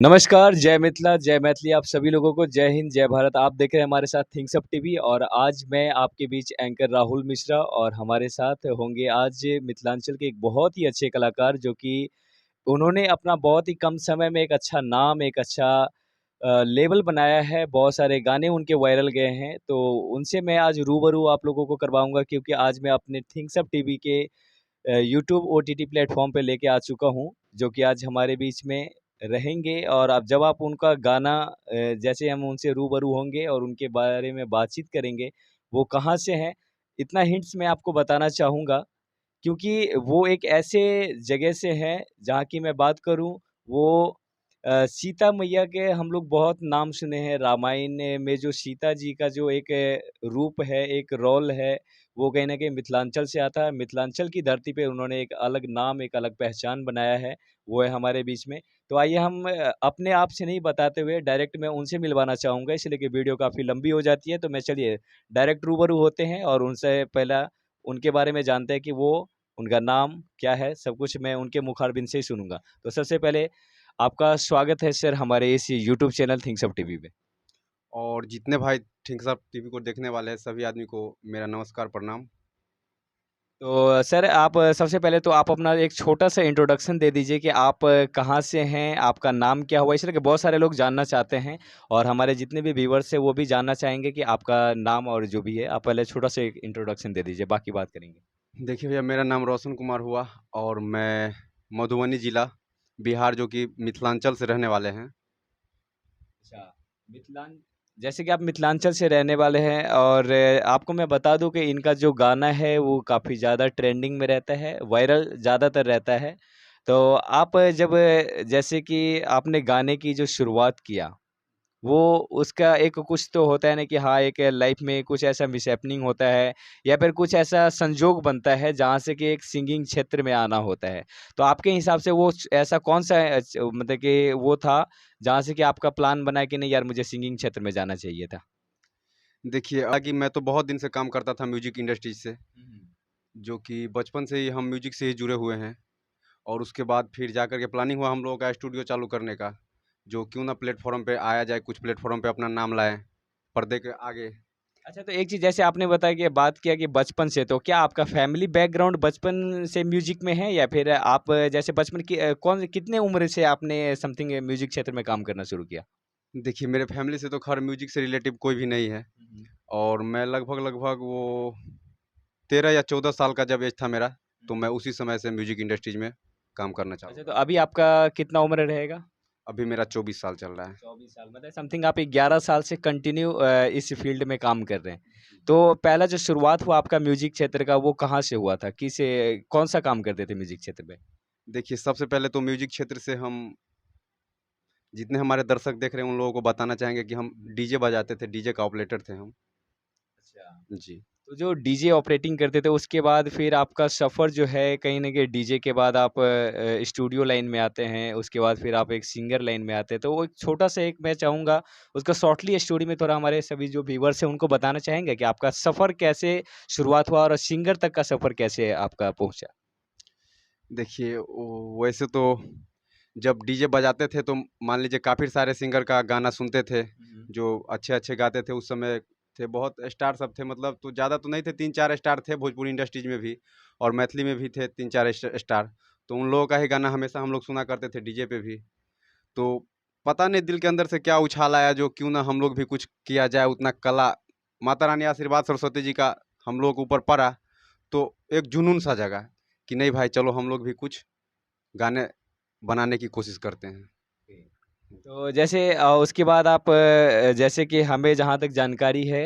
नमस्कार, जय मिथिला, जय मैथिली आप सभी लोगों को, जय हिंद, जय भारत। आप देख रहे हैं हमारे साथ थिंग्स अप टीवी और आज मैं आपके बीच एंकर राहुल मिश्रा और हमारे साथ होंगे आज मिथिलांचल के एक बहुत ही अच्छे कलाकार जो कि उन्होंने अपना बहुत ही कम समय में एक अच्छा नाम, एक अच्छा लेबल बनाया है, बहुत सारे गाने उनके वायरल गए हैं। तो उनसे मैं आज रूबरू आप लोगों को करवाऊँगा क्योंकि आज मैं अपने थिंग्स अप टीवी के यूट्यूब ओटीटी प्लेटफ़ॉर्म पे लेके आ चुका हूँ, जो कि आज हमारे बीच में रहेंगे और अब जब आप उनका गाना जैसे हम उनसे रूबरू होंगे और उनके बारे में बातचीत करेंगे, वो कहाँ से हैं, इतना हिंट्स मैं आपको बताना चाहूँगा क्योंकि वो एक ऐसे जगह से हैं, जहाँ की मैं बात करूँ, वो सीता मैया के हम लोग बहुत नाम सुने हैं, रामायण में जो सीता जी का जो एक रूप है, एक रोल है, वो कहीं न कहीं मिथिलांचल से आता है। मिथिलांचल की धरती पे उन्होंने एक अलग नाम, एक अलग पहचान बनाया है, वो है हमारे बीच में। तो आइए हम अपने आप से नहीं बताते हुए डायरेक्ट मैं उनसे मिलवाना चाहूँगा इसलिए कि वीडियो काफ़ी लंबी हो जाती है, तो मैं चलिए डायरेक्ट रूबरू होते हैं और उनसे पहला उनके बारे में जानते हैं कि वो उनका नाम क्या है, सब कुछ मैं उनके मुखारबिन से ही सुनूँगा। तो सबसे पहले आपका स्वागत है सर हमारे इस YouTube channel things up TV पे। और जितने भाई थिंग्स अप टीवी को देखने वाले हैं सभी आदमी को मेरा नमस्कार प्रणाम। तो सर आप सबसे पहले तो आप अपना एक छोटा-सा इंट्रोडक्शन दे दीजिए कि आप कहाँ से हैं, आपका नाम क्या हुआ? इसलिए कि बहुत सारे लोग जानना चाहते हैं और हमारे जितने भी व्यूअर्स हैं वो भी जानना चाहेंगे कि आपका नाम और जो भी है, आप पहले छोटा-सा एक इंट्रोडक्शन दे दीजिए, बाकी बात करेंगे। देखिए भैया, मेरा नाम रोशन कुमार हुआ और मैं मधुबनी जिला बिहार जो कि मिथिलांचल से रहने वाले हैं। अच्छा, मिथिलान जैसे कि आप मिथिलांचल से रहने वाले हैं और आपको मैं बता दूँ कि इनका जो गाना है वो काफ़ी ज़्यादा ट्रेंडिंग में रहता है, वायरल ज़्यादातर रहता है। तो आप जब जैसे कि आपने गाने की जो शुरुआत किया, वो उसका एक कुछ तो होता है ना कि हाँ, एक लाइफ़ में कुछ ऐसा मिसहैपनिंग होता है या फिर कुछ ऐसा संजोग बनता है जहाँ से कि एक सिंगिंग क्षेत्र में आना होता है। तो आपके हिसाब से वो ऐसा कौन-सा मतलब कि वो था जहाँ से कि आपका प्लान बना कि नहीं यार मुझे सिंगिंग क्षेत्र में जाना चाहिए था? देखिए, हालाँकि मैं तो बहुत दिन से काम करता था म्यूज़िक इंडस्ट्री से, हुँ, हुँ। जो कि बचपन से ही हम म्यूज़िक से ही जुड़े हुए हैं। और उसके बाद फिर जाकर के प्लानिंग हुआ हम लोगों का स्टूडियो चालू करने का, जो क्यों ना प्लेटफ़ॉर्म पे आया जाए, कुछ प्लेटफ़ॉर्म पे अपना नाम लाएँ, पर्दे के आगे। अच्छा तो एक चीज़ जैसे आपने बताया कि बात किया कि बचपन से, तो क्या आपका फैमिली बैकग्राउंड बचपन से म्यूज़िक में है या फिर आप जैसे बचपन की कौन कितने उम्र से आपने समथिंग म्यूज़िक क्षेत्र में काम करना शुरू किया? देखिए, मेरे फैमिली से तो ख़ैर म्यूज़िक से रिलेटिव कोई भी नहीं है। हुँ, हुँ। और मैं लगभग-लगभग वो 13 या 14 साल का जब एज था मेरा, हुँ, तो हुँ। मैं उसी समय से म्यूज़िक इंडस्ट्रीज़ में काम करना चालू अच्छा, तो करा। अभी आपका कितना उम्र रहेगा? अभी मेरा 24 साल चल रहा है। 24 साल मतलब समथिंग आप 11 साल से कंटिन्यू इस फ़ील्ड में काम कर रहे हैं। जी। तो पहला जो शुरुआत हुआ आपका म्यूज़िक क्षेत्र का वो कहाँ से हुआ था? कौन-सा काम करते थे म्यूज़िक क्षेत्र में? देखिए, सबसे पहले तो म्यूज़िक क्षेत्र से हम जितने हमारे दर्शक देख रहे हैं, उन लोगों को बताना चाहेंगे कि हम डीजे बजाते थे, डीजे का ऑपरेटर थे हम। अच्छा। जी। तो जो डीजे ऑपरेटिंग करते थे उसके बाद फिर आपका सफ़र जो है कहीं न कहीं डीजे के बाद आप स्टूडियो लाइन में आते हैं, उसके बाद फिर आप एक सिंगर लाइन में आते हैं। तो वो एक छोटा-सा एक मैं चाहूँगा उसका शॉर्टली स्टोरी में थोड़ा हमारे सभी जो व्यूअर्स हैं उनको बताना चाहेंगे कि आपका सफ़र कैसे शुरुआत हुआ और सिंगर तक का सफ़र कैसे आपका पहुँचा? देखिए, वैसे तो जब डीजे बजाते थे, तो मान लीजिए काफ़ी सारे सिंगर का गाना सुनते थे, हुँ, हुँ। जो अच्छे-अच्छे गाते थे उस समय थे, बहुत स्टार सब थे, मतलब तो ज़्यादा तो नहीं थे, 3-4 स्टार थे भोजपुरी इंडस्ट्रीज़ में भी और मैथिली में भी थे 3-4 स्टार। तो उन लोगों का ही गाना हमेशा हम लोग सुना करते थे डीजे पे भी। तो पता नहीं दिल के अंदर से क्या उछाल आया, जो क्यों ना हम लोग भी कुछ किया जाए, उतना कला माता रानी आशीर्वाद सरस्वती जी का हम लोग के ऊपर पड़ा, तो एक जुनून सा जगा कि नहीं भाई, चलो हम लोग भी कुछ गाने बनाने की कोशिश करते हैं। ओके। तो जैसे उसके बाद आप जैसे कि हमें जहाँ तक जानकारी है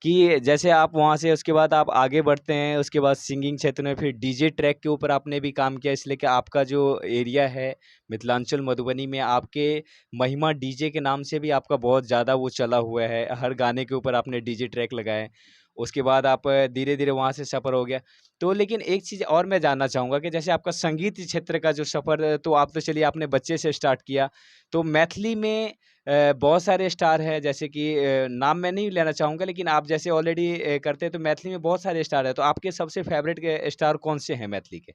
कि जैसे आप वहाँ से उसके बाद आप आगे बढ़ते हैं, उसके बाद सिंगिंग क्षेत्र में फिर डीजे ट्रैक के ऊपर आपने भी काम किया इसलिए कि आपका जो एरिया है मिथिलांचल मधुबनी में आपके महिमा डीजे के नाम से भी आपका बहुत ज़्यादा वो चला हुआ है। हर गाने के ऊपर आपने डीजे ट्रैक लगाए। उसके बाद आप धीरे-धीरे वहाँ से सफ़र हो गया। तो लेकिन एक चीज़ और मैं जानना चाहूँगा कि जैसे आपका संगीत क्षेत्र का जो सफ़र तो आप तो चलिए आपने बच्चे से स्टार्ट किया। तो मैथिली में बहुत सारे स्टार हैं जैसे कि नाम मैं नहीं लेना चाहूँगा लेकिन आप जैसे ऑलरेडी करते हैं तो मैथिली में बहुत सारे स्टार हैं। तो आपके सबसे फ़ेवरेट के स्टार कौन से हैं मैथिली के?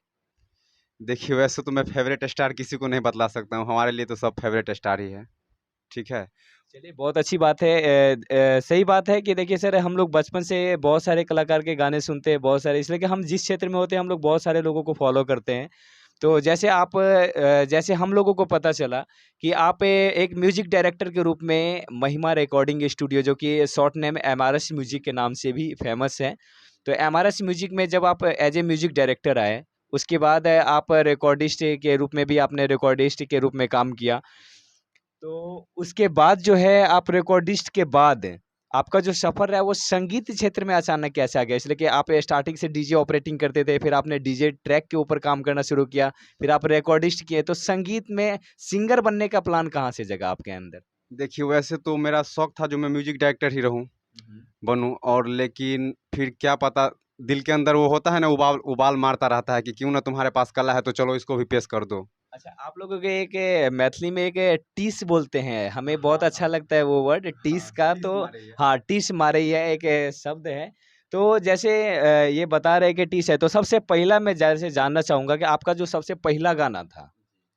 देखिए वैसे तो मैं फेवरेट स्टार किसी को नहीं बतला सकता हूँ, हमारे लिए तो सब फेवरेट स्टार ही है, ठीक है। चलिए बहुत अच्छी बात है। सही बात है कि देखिए सर, हम लोग बचपन से बहुत सारे कलाकार के गाने सुनते हैं, बहुत सारे, इसलिए कि हम जिस क्षेत्र में होते हैं हम लोग बहुत सारे लोगों को फॉलो करते हैं। तो जैसे आप जैसे हम लोगों को पता चला कि आप एक म्यूजिक डायरेक्टर के रूप में महिमा रिकॉर्डिंग स्टूडियो, जो कि शॉर्ट नेम एमआरएस म्यूजिक के नाम से भी फेमस है। तो एमआरएस म्यूजिक में जब आप एज ए म्यूजिक डायरेक्टर आए, उसके बाद आप रिकॉर्डिस्ट के रूप में भी आपने रिकॉर्डिस्ट के रूप में काम किया। तो उसके बाद जो है आप रिकॉर्डिस्ट के बाद आपका जो सफ़र रहा है वो संगीत क्षेत्र में अचानक कैसे आ गया? इसलिए कि आप स्टार्टिंग से डीजे ऑपरेटिंग करते थे, फिर आपने डीजे ट्रैक के ऊपर काम करना शुरू किया, फिर आप रिकॉर्डिस्ट किए, तो संगीत में सिंगर बनने का प्लान कहाँ से जगा आपके अंदर? देखिए वैसे तो मेरा शौक था जो मैं म्यूजिक डायरेक्टर ही रहूं, बनूं, और लेकिन फिर क्या पता, दिल के अंदर वो होता है ना, उबाल उबाल मारता रहता है कि क्यों ना तुम्हारे पास कला है तो चलो इसको भी पेश कर दो। अच्छा, आप लोगों के एक मैथिली में एक टीस बोलते हैं, हमें हाँ बहुत अच्छा हाँ लगता है वो वर्ड टीस हाँ, का। टीस तो मारे ये। हाँ, टीस मारे ही है एक शब्द है। तो जैसे ये बता रहे हैं कि टीस है, तो सबसे पहला मैं जैसे जानना चाहूँगा कि आपका जो सबसे पहला गाना था,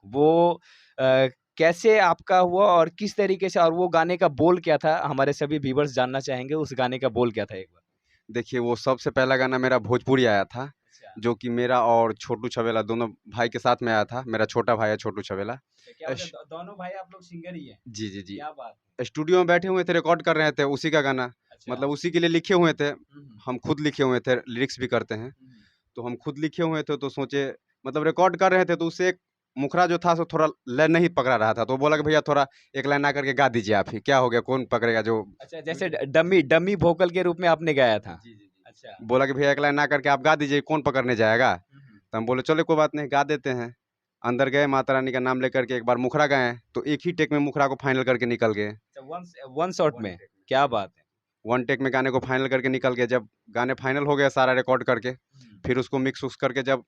वो कैसे आपका हुआ और किस तरीके से, और वो गाने का बोल क्या था? हमारे सभी व्यूअर्स जानना चाहेंगे उस गाने का बोल क्या था एक बार? देखिए वो सबसे पहला गाना मेरा भोजपुरी आया था, अच्छा, जो कि मेरा और छोटू छवेला दोनों भाई के साथ में आया था। मेरा छोटा भाई है छोटू छवेला। अच्छा, क्या मतलब दोनों भाई आप लोग सिंगर ही हैं? जी, जी, जी। क्या बात स्टूडियो में बैठे हुए थे, रिकॉर्ड कर रहे थे उसी का गाना। है! अच्छा। मतलब उसी के लिए लिखे हुए थे। हुँ, हम खुद लिखे हुए थे, लिरिक्स भी करते हैं। हुँ। तो हम खुद लिखे हुए थे तो सोचे, मतलब रिकॉर्ड कर रहे थे तो उससे एक मुखड़ा जो था सो थोड़ा लय नहीं पकड़ा रहा था। तो वो बोला कि भैया थोड़ा एक लाइन आकर के गा दीजिए आप ही। क्या हो गया, कौन पकड़ेगा जो। अच्छा, जैसे डमी डमी वोकल के रूप में आपने गाया था? जी, जी, जी। अच्छा। बोला कि भैया एक लाइन आकर के आप गा दीजिए, कौन पकड़ने जाएगा? हुँ, हुँ। तो हम बोले चलो कोई बात नहीं, गा देते हैं। अंदर गए, माता रानी का नाम लेकर के एक बार मुखड़ा गाए, तो एक ही टेक में मुखड़ा को फाइनल करके निकल गए। अच्छा, वन शॉट वन में, टेक में। क्या जी, बात है! वन टेक में गाने को फाइनल करके निकल गए। जब गाने फाइनल हो गया सारा रिकॉर्ड करके, हुँ। फिर उसको मिक्स उक्स करके जब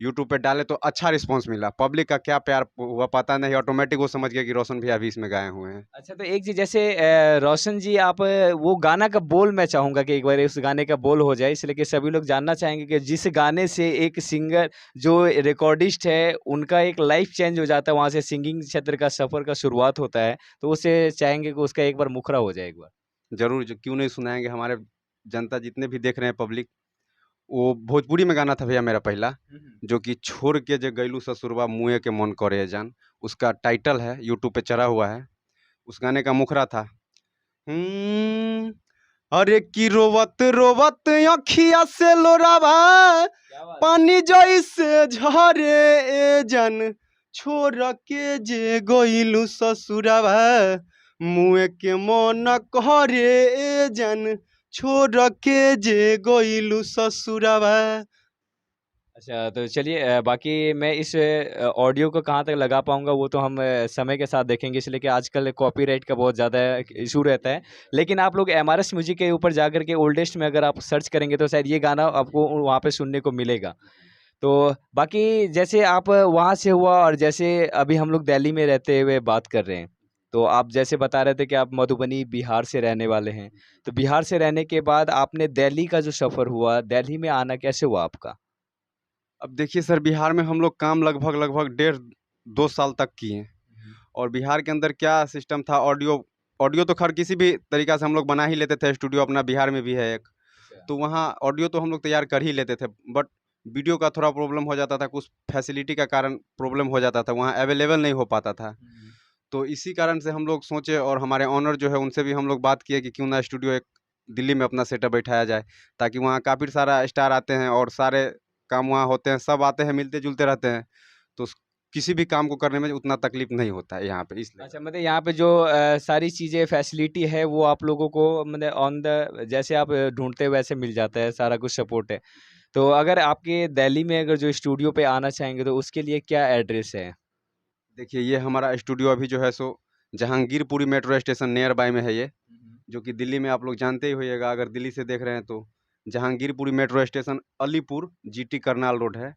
यूट्यूब पे डाले तो अच्छा रिस्पॉन्स मिला। पब्लिक का क्या प्यार हुआ पता नहीं, ऑटोमेटिक वो समझ गया कि रोशन भैया भी इसमें गाए हुए हैं। अच्छा, तो एक चीज़ जैसे रोशन जी, आप वो गाना का बोल मैं चाहूँगा कि एक बार उस गाने का बोल हो जाए, इसलिए कि सभी लोग जानना चाहेंगे कि जिस गाने से एक सिंगर जो रिकॉर्डिस्ट है, उनका एक लाइफ़ चेंज हो जाता है, वहाँ से सिंगिंग क्षेत्र का सफ़र का शुरुआत होता है, तो उसे चाहेंगे कि उसका एक बार मुखड़ा हो जाए एक बार। ज़रूर, ज क्यों नहीं सुनाएँगे। हमारे जनता जितने भी देख रहे हैं पब्लिक, वो भोजपुरी में गाना था भैया मेरा पहला, हुँ, हुँ। जो कि छोड़ के जे गइलू ससुरबा मुँहे के मन करे जान। उसका टाइटल है, यूट्यूब पे चढ़ा हुआ है। उस गाने का मुखड़ा था, हुँ, अरे कि रोवत रोवत अखिया से लोरावा क्या बात है! पानी जइसे झरे ए जान, छोड़ के जे गइलू ससुरावा मुँहे के मन करे ए जान, छोड़ के जे गइलू ससुरावा। अच्छा, तो चलिए बाकी मैं इस ऑडियो को कहाँ तक लगा पाऊँगा वो तो हम समय के साथ देखेंगे, इसलिए कि आजकल कॉपीराइट का बहुत ज़्यादा इशू रहता है। लेकिन आप लोग एमआरएस म्यूज़िक के ऊपर जाकर के ओल्डेस्ट में अगर आप सर्च करेंगे तो शायद ये गाना आपको वहाँ पे सुनने को मिलेगा। तो बाकी जैसे आप वहाँ से हुआ और जैसे अभी हम लोग दिल्ली में रहते हुए बात कर रहे हैं, तो आप जैसे बता रहे थे कि आप मधुबनी, बिहार से रहने वाले हैं। तो बिहार से रहने के बाद आपने दिल्ली का जो सफ़र हुआ, दिल्ली में आना कैसे हुआ आपका? अब देखिए सर, बिहार में हम लोग काम लगभग-लगभग डेढ़ 2 साल तक किए हैं। हुँ, और बिहार के अंदर क्या सिस्टम था, ऑडियो ऑडियो तो ख़ैर किसी भी तरीक़ा से हम लोग बना ही लेते थे, स्टूडियो अपना बिहार में भी है एक। अच्छा। तो वहाँ ऑडियो तो हम लोग तैयार कर ही लेते थे, बट वीडियो का थोड़ा प्रॉब्लम हो जाता था, कुछ फैसिलिटी का कारण प्रॉब्लम हो जाता था, वहाँ अवेलेबल नहीं हो पाता था। हुँ। तो इसी कारण से हम लोग सोचे, और हमारे ओनर जो है उनसे भी हम लोग बात किए कि क्यों ना स्टूडियो एक दिल्ली में अपना सेटअप बैठाया जाए, ताकि वहाँ काफ़ी सारा स्टार आते हैं और सारे काम वहाँ होते हैं, सब आते हैं, मिलते-जुलते रहते हैं। तो किसी भी काम को करने में उतना तकलीफ़ नहीं होता है यहाँ पे, इसलिए। अच्छा, मतलब यहाँ पे जो सारी चीज़ें फैसिलिटी है वो आप लोगों को मतलब ऑन द जैसे आप ढूँढते हैं वैसे मिल जाता है, सारा कुछ सपोर्ट है। तो अगर आपके दिल्ली में अगर जो स्टूडियो पे आना चाहेंगे तो उसके लिए क्या एड्रेस है? देखिए ये हमारा स्टूडियो अभी जो है सो Jahangirpuri metro station nearby में है ये, हुँ, हुँ। जो कि दिल्ली में आप लोग जानते ही होइएगा अगर दिल्ली से देख रहे हैं तो। Jahangirpuri metro station Alipur GT Karnal road है।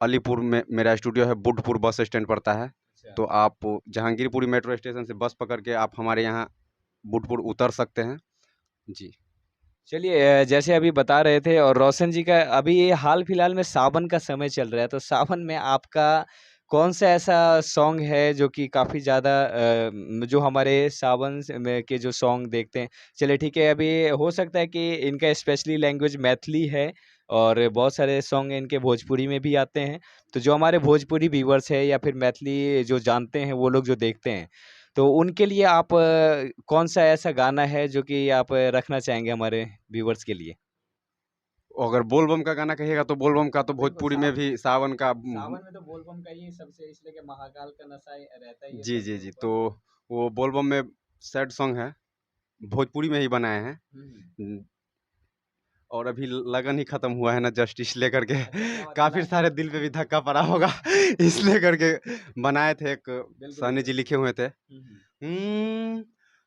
अलीपुर में मेरा स्टूडियो है, बुडपुर बस स्टैंड पड़ता है। अच्छा। तो आप जहांगीरपुरी मेट्रो स्टेशन से बस पकड़ के आप हमारे यहाँ बुडपुर उतर सकते हैं। जी। चलिए जैसे अभी बता रहे थे और रोशन जी का अभी ये हाल फिलहाल में सावन का समय चल रहा है, तो सावन में आपका कौन-सा ऐसा सॉन्ग है जो कि काफ़ी ज़्यादा जो हमारे सावन में के जो सॉन्ग देखते हैं, चलिए ठीक है, अभी हो सकता है कि इनका स्पेशली लैंग्वेज मैथिली है और बहुत सारे सॉन्ग इनके भोजपुरी में भी आते हैं। तो जो हमारे भोजपुरी व्यूअर्स हैं या फिर मैथिली जो जानते हैं, वो लोग जो देखते हैं, तो उनके लिए आप कौन-सा ऐसा गाना है जो कि आप रखना चाहेंगे हमारे व्यूअर्स के लिए? अगर बोल बम का गाना कहिएगा तो बोल बम का तो बिल्कुल, भोजपुरी में भी सावन का सावन में तो बोल बम का ही सबसे इसलिए कि महाकाल का नशा रहता ही है जी, जी, सबके जी। ऊपर। तो वो बोल बम में सैड सॉन्ग है, भोजपुरी में ही बनाए हैं। हुँ। उम, और अभी लगन ही खत्म हुआ है ना जस्ट इसलिए करके अच्छा, क्या बात है काफ़ी सारे दिल पे भी धक्का पड़ा होगा इसलिए करके बनाए थे एक बिल्कुल, सनी जी बिल्कुल। लिखे हुए थे। हुँ, हुँ।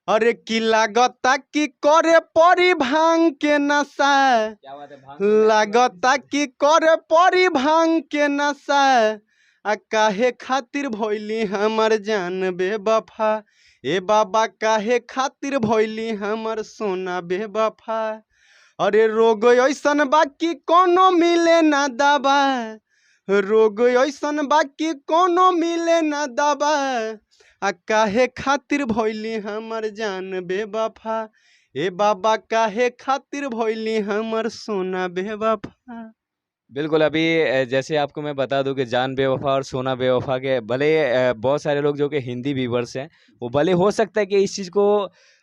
अरे की लागता की करे परी भांग के नशा क्या बात है, भांग के नशे वाली लागता की करे परी भांग के नशा आ काहे खातिर भइली हमर जान बेवफा ए बाबा काहे खातिर भइली हमर सोना बेवफा अरे रोग ऐसन बा कि कोनो मिले ना दवा रोग ऐसन बा कि कोनो मिले ना दवा आ काहे खातिर भइली हमर जान बेवफा ए बाबा काहे खातिर भइली हमर सोना बेवफा। बिल्कुल, अभी जैसे आपको मैं बता दूँ कि जान बेवफ़ा और सोना बेवफ़ा के भले बहुत सारे लोग जो कि हिंदी व्यूअर्स हैं, वो भले हो सकता है कि इस चीज़ को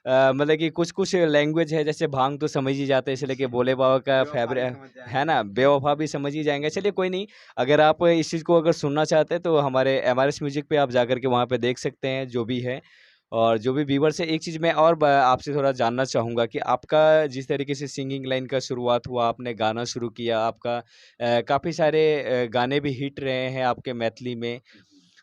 मतलब कि कुछ-कुछ लैंग्वेज है, जैसे भांग तो समझ ही जाते हैं, इसलिए कि भोले बाबा का बेवफा फ़ेवरे भी समझ है जाएँगे। ना? बेवफ़ा भी समझ ही जाएँगे। चलिए कोई नहीं, अगर आप इस चीज़ को अगर सुनना चाहते हैं, तो हमारे एमआरएस म्यूज़िक पे आप जाकर के वहाँ पे देख सकते हैं, जो भी है। और जो भी व्यूअर्स है, एक चीज़ मैं और ब आपसे थोड़ा जानना चाहूँगा कि आपका जिस तरीके से सिंगिंग लाइन का शुरुआत हुआ, आपने गाना शुरू किया, आपका काफ़ी सारे गाने भी हिट रहे हैं आपके मैथिली में।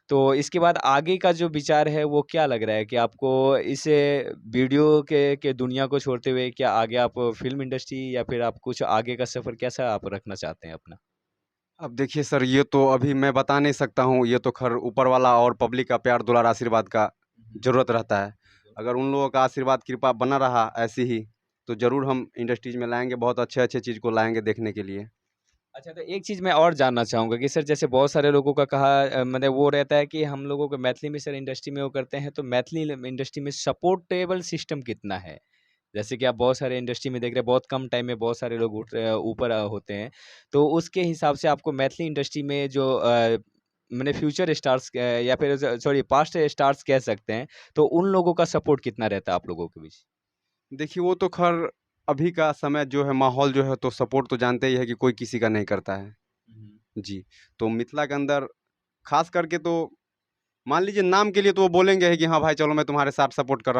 तो इसके बाद आगे का जो विचार है वो क्या लग रहा है कि आपको इस वीडियो के दुनिया को छोड़ते हुए क्या आगे आप फ़िल्म इंडस्ट्री या फिर आप कुछ आगे का सफ़र कैसा आप रखना चाहते हैं अपना? अब देखिए सर ये तो अभी मैं बता नहीं सकता हूँ, ये तो ख़ैर ऊपर वाला और पब्लिक का प्यार दुलार आशीर्वाद का ज़रूरत रहता है। अगर उन लोगों का आशीर्वाद कृपा बना रहा ऐसे ही, तो ज़रूर हम इंडस्ट्रीज़ में लाएँगे, बहुत अच्छे-अच्छे चीज़ को लाएँगे देखने के लिए। अच्छा, तो एक चीज़ मैं और जानना चाहूँगा कि सर जैसे बहुत सारे लोगों का कहा मतलब वो रहता है कि हम लोगों को मैथिली में सर इंडस्ट्री में वो करते हैं, तो मैथिली इंडस्ट्री में सपोर्टेबल सिस्टम कितना है? जैसे कि आप बहुत सारे इंडस्ट्री में देख रहे हैं, बहुत कम टाइम में बहुत सारे लोग उठ ऊपर होते हैं। तो उसके हिसाब से आपको मैथिली इंडस्ट्री में जो माने फ्यूचर स्टार्स या फिर सॉरी पास्ट स्टार्स कह सकते हैं, तो उन लोगों का सपोर्ट कितना रहता है आप लोगों के बीच? देखिए वो तो ख़ैर अभी का समय जो है माहौल जो है तो सपोर्ट तो जानते ही है कि कोई किसी का नहीं करता है। हुँ। जी, तो मिथिला के अंदर ख़ास करके तो मान लीजिए नाम के लिए तो वो बोलेंगे ही कि हाँ भाई चलो मैं तुम्हारे साथ सपोर्ट कर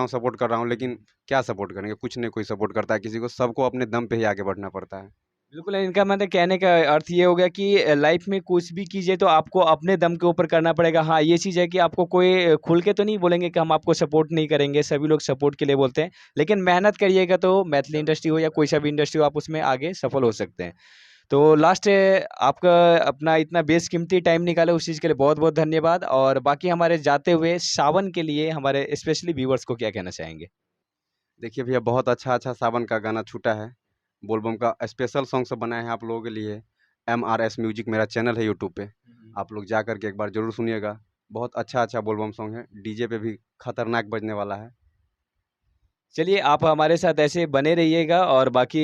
रहा हूँ, लेकिन क्या सपोर्ट करेंगे? कुछ नहीं कोई सपोर्ट करता है किसी को, सबको अपने दम पे ही आगे बढ़ना पड़ता है। बिल्कुल, इनका मतलब कहने का अर्थ ये हो गया कि लाइफ़ में कुछ भी कीजिए तो आपको अपने दम के ऊपर करना पड़ेगा। हाँ, ये चीज़ है कि आपको कोई खुल के तो नहीं बोलेंगे कि हम आपको सपोर्ट नहीं करेंगे, सभी लोग सपोर्ट के लिए बोलते हैं। लेकिन मेहनत करिएगा तो मैथिली इंडस्ट्री हो या कोई सा भी इंडस्ट्री हो, आप उसमें आगे सफल हो सकते हैं। तो लास्ट आपका अपना इतना बेशकीमती टाइम निकाला उस चीज़ के लिए बहुत-बहुत धन्यवाद और बाकी हमारे जाते हुए सावन के लिए हमारे स्पेशली व्यूअर्स को क्या कहना चाहेंगे? देखिए भैया बहुत अच्छा-अच्छा सावन का गाना छूटा है। बोलबम का स्पेशल सॉन्ग सब बनाए हैं आप लोगों के लिए। एमआरएस म्यूज़िक मेरा चैनल है यूट्यूब पे। हुँ, हुँ। आप लोग जा कर के एक बार ज़रूर सुनिएगा। बहुत अच्छा-अच्छा बोलबम सॉन्ग है। डीजे पे भी खतरनाक बजने वाला है। चलिए, आप हमारे साथ ऐसे बने रहिएगा और बाकी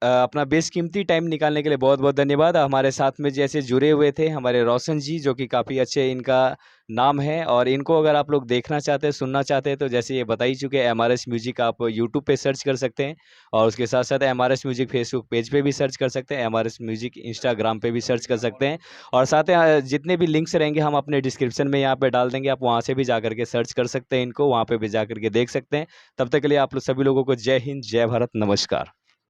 अपना बेशकीमती टाइम निकालने के लिए बहुत-बहुत धन्यवाद। हमारे साथ में जैसे जुड़े हुए थे हमारे रोशन जी, जो कि काफ़ी अच्छे इनका नाम है और इनको अगर आप लोग देखना चाहते हैं, सुनना चाहते हैं, तो जैसे ये बता ही चुके हैं, एमआरएस म्यूज़िक आप यूट्यूब पे सर्च कर सकते हैं और उसके साथ-साथ एमआरएस म्यूज़िक फेसबुक पेज पे भी सर्च कर सकते हैं, एमआरएस म्यूज़िक इंस्टाग्राम पे भी सर्च कर सकते हैं और साथ में जितने भी लिंक्स रहेंगे, हम अपने डिस्क्रिप्शन में यहाँ पे डाल देंगे। आप वहाँ से भी जाकर के सर्च कर सकते हैं इनको, वहाँ पे भी जाकर के देख सकते हैं। तब तक के लिए आप लोग सभी लोगों को जय हिंद, जय भारत, नमस्कार।